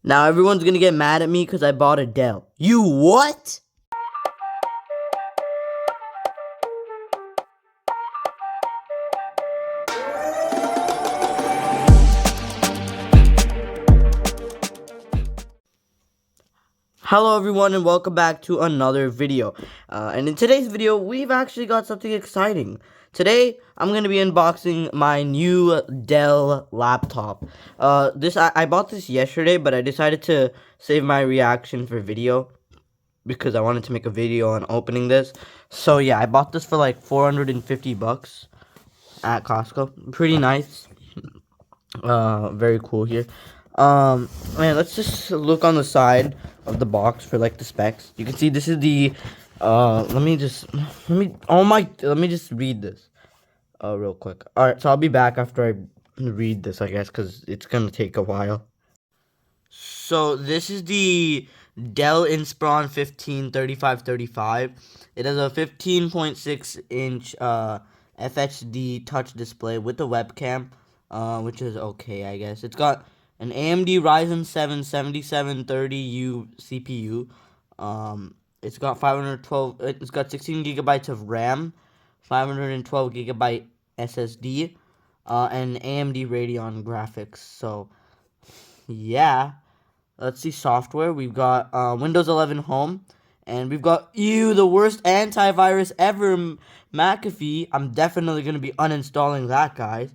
Now everyone's gonna get mad at me because I bought a Dell. You what? Hello everyone and welcome back to another video. And in today's video, we've actually got something exciting. Today, I'm going to be unboxing my new Dell laptop. I bought this yesterday, but I decided to save my reaction for video because I wanted to make a video on opening this. So yeah, I bought this for like 450 bucks at Costco. Pretty nice. Very cool here. Man, let's just look on the side of the box for like the specs. You can see this is the let me just read this real quick. All right, so I'll be back after I read this, I guess, because it's gonna take a while. So this is the Dell Inspiron 153535. It has a 15.6 inch FHD touch display with a webcam, which is okay, I guess. It's got an AMD Ryzen 7 7730U CPU. It's got 512. It's got 16 gigabytes of RAM, 512 gigabyte SSD, and AMD Radeon graphics. So yeah. Let's see software. We've got Windows 11 Home. And we've got, the worst antivirus ever, McAfee. I'm definitely going to be uninstalling that, guys.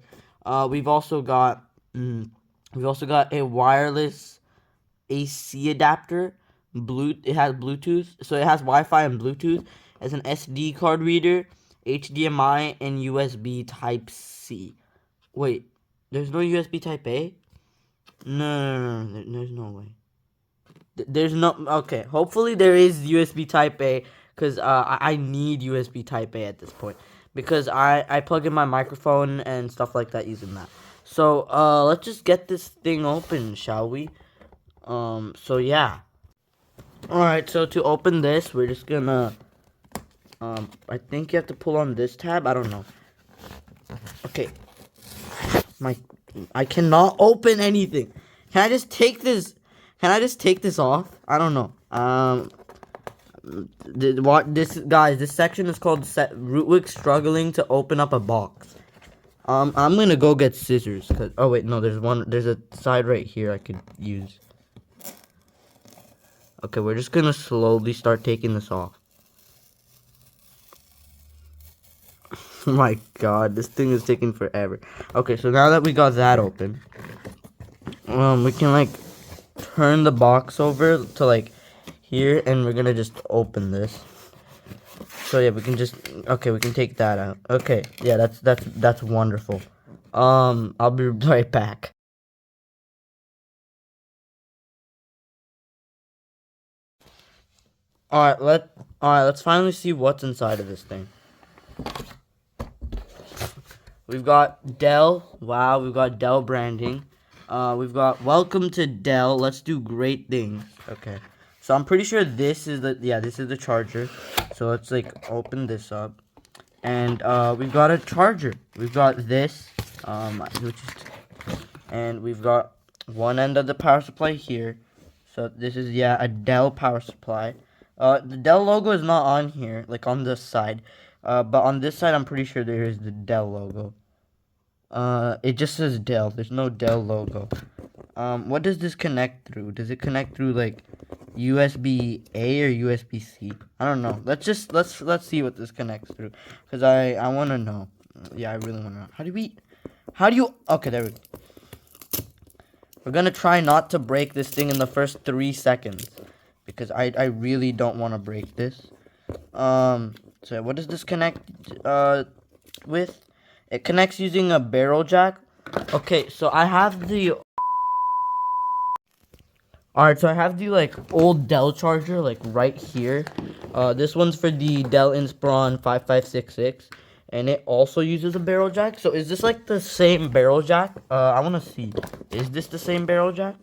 We've also got a wireless AC adapter. It has Bluetooth. So it has Wi-Fi and Bluetooth. It has an SD card reader, HDMI, and USB Type-C. Wait, there's no USB Type-A? No, there's no way. There's no, okay, hopefully there is USB Type-A, because I need USB Type-A at this point, because I plug in my microphone and stuff like that using that. So, let's just get this thing open, shall we? So yeah. Alright, so to open this, we're just gonna, I think you have to pull on this tab, I don't know. Okay. I cannot open anything. Can I just take this? Can I just take this off? I don't know. This section is called Rootwick struggling to open up a box. I'm gonna go get scissors. Oh wait, no, there's a side right here I could use. Okay, we're just gonna slowly start taking this off. Oh my god, this thing is taking forever. Okay, so now that we got that open, we can like turn the box over to like here, and we're gonna just open this. So yeah, we can take that out. Okay, yeah, that's wonderful. I'll be right back. Let's finally see what's inside of this thing. We've got Dell. Wow, we've got Dell branding. We've got welcome to Dell. Let's do great things. Okay. So I'm pretty sure this is the charger. So let's like open this up. And we've got a charger. We've got this and we've got one end of the power supply here. So this is a Dell power supply. The Dell logo is not on here, like on this side. But on this side I'm pretty sure there is the Dell logo. It just says Dell. There's no Dell logo. What does this connect through? Does it connect through like USB A or USB C? I don't know. Let's see what this connects through, cause I want to know. Yeah, I really want to know. Okay, there we go. We're gonna try not to break this thing in the first 3 seconds, because I really don't want to break this. So what does this connect with? It connects using a barrel jack. Okay, so I have the like old Dell charger like right here. This one's for the Dell Inspiron 5566, and it also uses a barrel jack. So is this like the same barrel jack? I want to see. Is this the same barrel jack?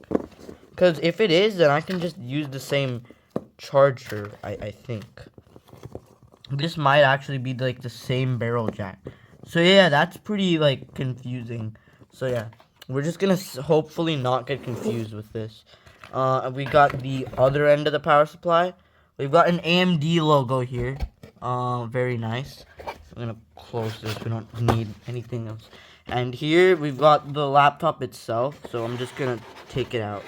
Because if it is, then I can just use the same charger, I think. This might actually be like the same barrel jack. So yeah, that's pretty like confusing. So yeah, we're just gonna hopefully not get confused with this. We got the other end of the power supply. We've got an AMD logo here. Very nice. I'm gonna close this. We don't need anything else. And here we've got the laptop itself. So I'm just gonna take it out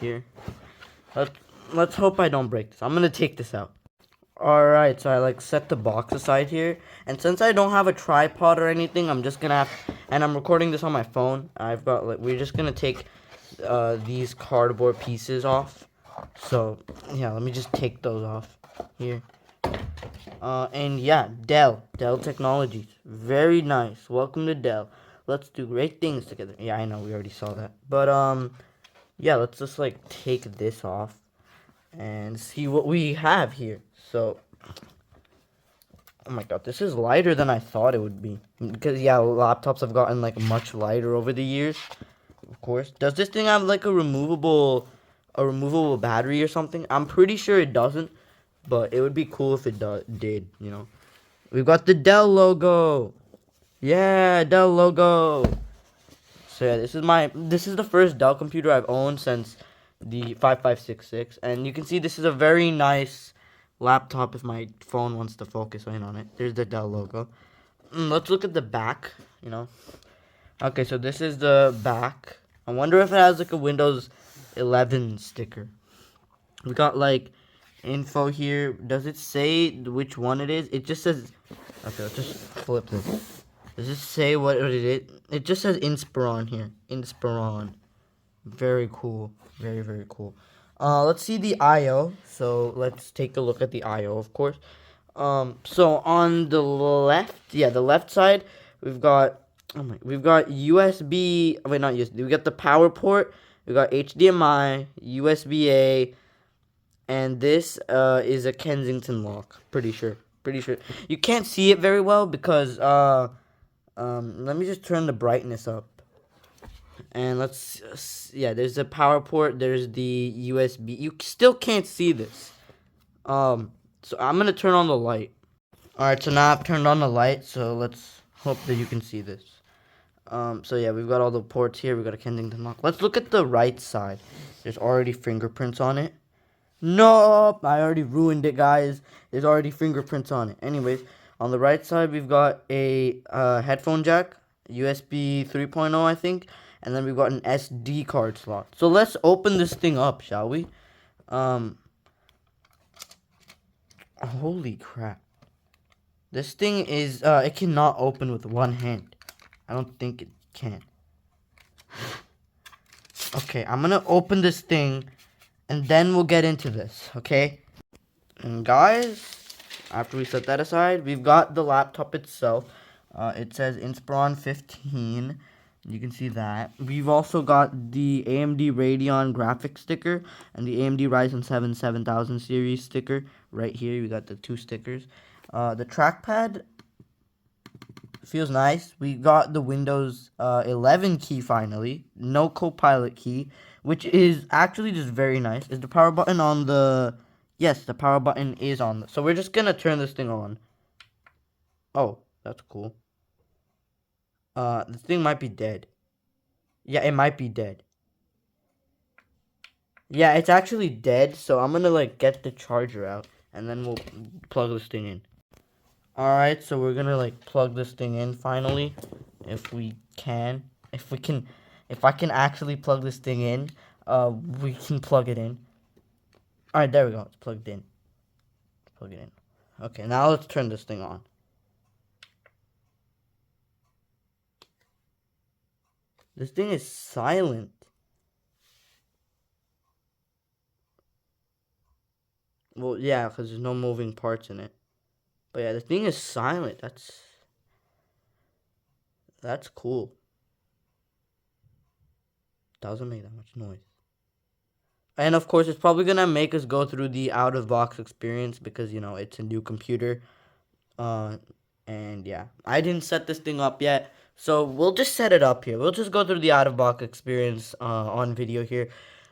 here. Let's hope I don't break this. I'm gonna take this out. Alright, so I like set the box aside here. And since I don't have a tripod or anything, I'm just gonna have, and I'm recording this on my phone. I've got like, we're just gonna take these cardboard pieces off. So yeah, let me just take those off here. And yeah, Dell Technologies, very nice. Welcome to Dell. Let's do great things together. Yeah, I know we already saw that, but yeah, let's just like take this off and see what we have here. So, oh my god, this is lighter than I thought it would be. Because yeah, laptops have gotten like much lighter over the years. Of course. Does this thing have like a removable battery or something? I'm pretty sure it doesn't, but it would be cool if it did, you know. We've got the Dell logo. Yeah, Dell logo. So yeah, this is the first Dell computer I've owned since the 5566, and you can see this is a very nice laptop if my phone wants to focus in on it. There's the Dell logo. Let's look at the back, you know. Okay, so this is the back. I wonder if it has like a Windows 11 sticker. We got like info here. Does it say which one it is? It just says, okay, let's just flip this. Does it say what it is? It just says Inspiron here. Inspiron. Very cool. Very, very cool. Let's see the I/O. So let's take a look at the I/O, of course. So on the left, yeah, the left side, we've got USB. Wait, not USB. We got the power port. We got HDMI, USB-A, and this is a Kensington lock. Pretty sure. Pretty sure. You can't see it very well because let me just turn the brightness up. And yeah, there's the power port, there's the USB. You still can't see this. So I'm gonna turn on the light. Alright, so now I've turned on the light, so let's hope that you can see this. So yeah, we've got all the ports here, we've got a Kensington lock. Let's look at the right side. There's already fingerprints on it. Nope, I already ruined it, guys. There's already fingerprints on it. Anyways, on the right side, we've got a headphone jack, USB 3.0, I think, and then we've got an SD card slot. So let's open this thing up, shall we? Holy crap. This thing is, it cannot open with one hand. I don't think it can. Okay, I'm gonna open this thing, and then we'll get into this, okay? And guys, after we set that aside, we've got the laptop itself. It says Inspiron 15. You can see that. We've also got the AMD Radeon graphics sticker and the AMD Ryzen 7 7000 series sticker right here. We got the two stickers. The trackpad feels nice. We got the Windows 11 key finally. No Copilot key, which is actually just very nice. Is the power button on the... Yes, the power button is on. So we're just going to turn this thing on. Oh, that's cool. The thing might be dead. Yeah, it might be dead. Yeah, it's actually dead, so I'm gonna like get the charger out and then we'll plug this thing in. Alright, so we're gonna like plug this thing in finally. If we can. If I can actually plug this thing in, we can plug it in. Alright, there we go. It's plugged in. Plug it in. Okay, now let's turn this thing on. This thing is silent. Well, yeah, because there's no moving parts in it. But yeah, the thing is silent. That's cool. Doesn't make that much noise. And of course, it's probably gonna make us go through the out-of-box experience because, you know, it's a new computer. And yeah, I didn't set this thing up yet, so we'll just set it up here. We'll just go through the out-of-box experience on video here,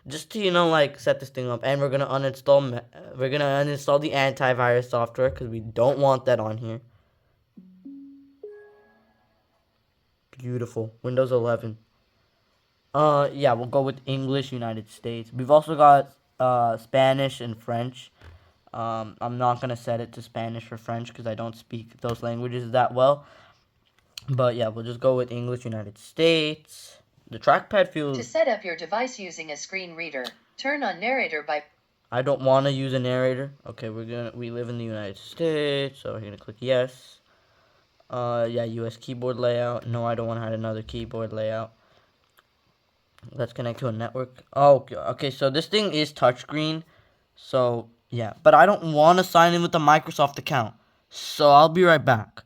just to, you know, like set this thing up. And we're gonna uninstall the antivirus software because we don't want that on here. Beautiful. Windows 11. Yeah, we'll go with English, United States. We've also got Spanish and French. I'm not gonna set it to Spanish or French because I don't speak those languages that well. But yeah, we'll just go with English, United States. The trackpad feels. To set up your device using a screen reader, turn on narrator by. I don't want to use a narrator. Okay, we live in the United States, so we're gonna click yes. Yeah, US keyboard layout. No, I don't want to add another keyboard layout. Let's connect to a network. Oh, okay, so this thing is touchscreen. So, yeah, but I don't want to sign in with the Microsoft account. So, I'll be right back.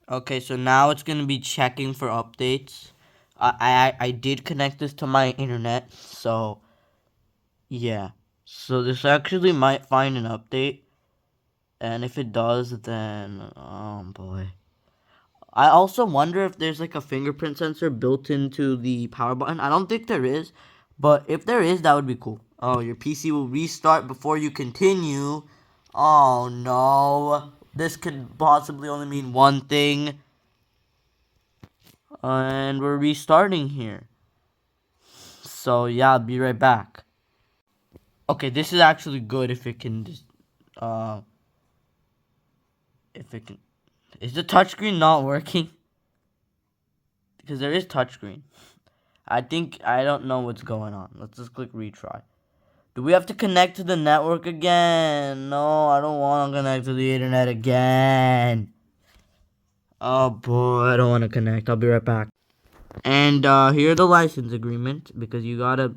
Okay, so now it's going to be checking for updates. I did connect this to my internet, so yeah. So this actually might find an update. And if it does, then, oh boy. I also wonder if there's like a fingerprint sensor built into the power button. I don't think there is, but if there is, that would be cool. Oh, your PC will restart before you continue. Oh no. This could possibly only mean one thing. And we're restarting here. So yeah, I'll be right back. Okay, this is actually good if it can just, if it can. Is the touchscreen not working? Because there is touchscreen. I don't know what's going on. Let's just click retry. Do we have to connect to the network again? No, I don't want to connect to the internet again. Oh boy, I don't want to connect. I'll be right back. And here are the license agreement because you gotta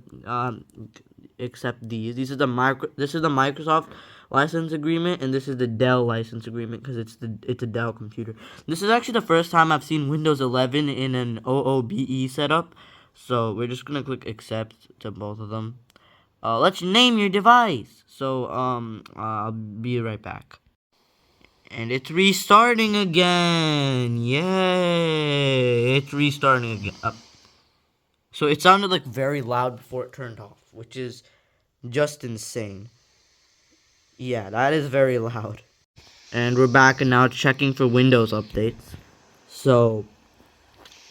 accept these. This is the Microsoft license agreement, and this is the Dell license agreement because it's a Dell computer. This is actually the first time I've seen Windows 11 in an OOBE setup, so we're just gonna click accept to both of them. Let's name your device. So I'll be right back. And it's restarting again. Yay! It's restarting again. So it sounded like very loud before it turned off, which is just insane. Yeah, that is very loud. And we're back and now checking for Windows updates. So,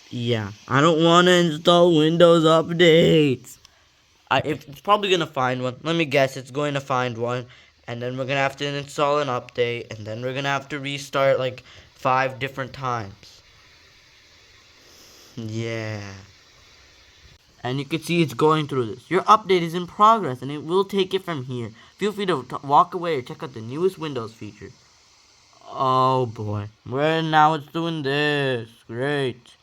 yeah, I don't want to install Windows updates. It's probably going to find one. Let me guess, it's going to find one. And then we're going to have to install an update. And then we're going to have to restart like 5 different times. Yeah. And you can see it's going through this. Your update is in progress and it will take it from here. Feel free to walk away or check out the newest Windows feature. Oh boy. Well, now it's doing this. Great.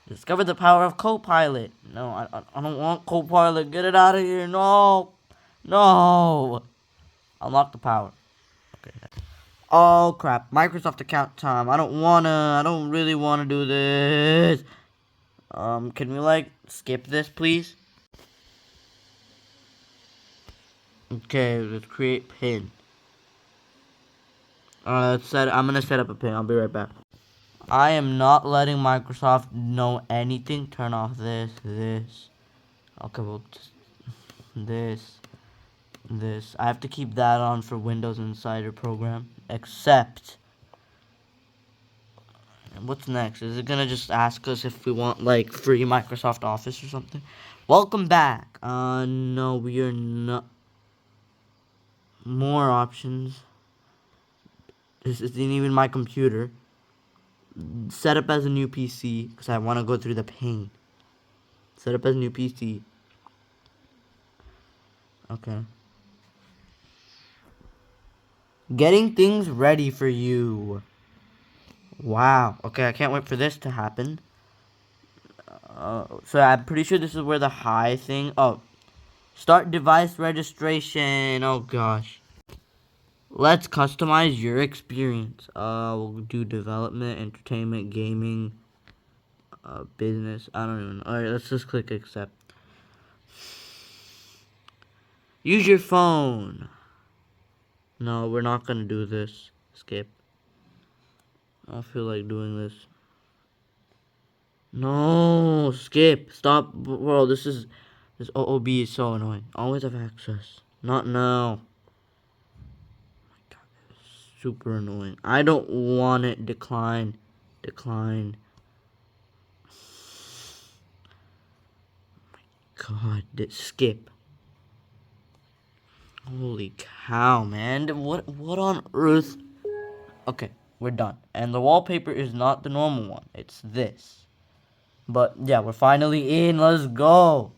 Discover the power of Copilot. No, I don't want Copilot. Get it out of here. No. No. Unlock the power. Okay. Oh crap. Microsoft account time. I don't really wanna do this. Can we like skip this please? Okay, let's create pin. I'm gonna set up a pin. I'll be right back. I am not letting Microsoft know anything. Turn off this. Okay, well, this. I have to keep that on for Windows Insider program. Except, what's next? Is it gonna just ask us if we want like free Microsoft Office or something? Welcome back. No, we are not. More options. This isn't even my computer. Set up as a new PC because I want to go through the pain. Set up as a new PC. Okay. Getting things ready for you. Wow. Okay, I can't wait for this to happen. So I'm pretty sure this is where the high thing. Oh, start device registration. Oh gosh. Let's customize your experience. We'll do development, entertainment, gaming, business. I don't even know. Alright, let's just click accept. Use your phone. No, we're not gonna do this. Skip. I don't feel like doing this. No, skip. Stop. Bro, this OOB is so annoying. Always have access. Not now. My God, that is super annoying. I don't want it. Decline. Decline. god, skip. Holy cow, man. What on earth? Okay, we're done. And the wallpaper is not the normal one. It's this. But yeah, we're finally in. Let's go.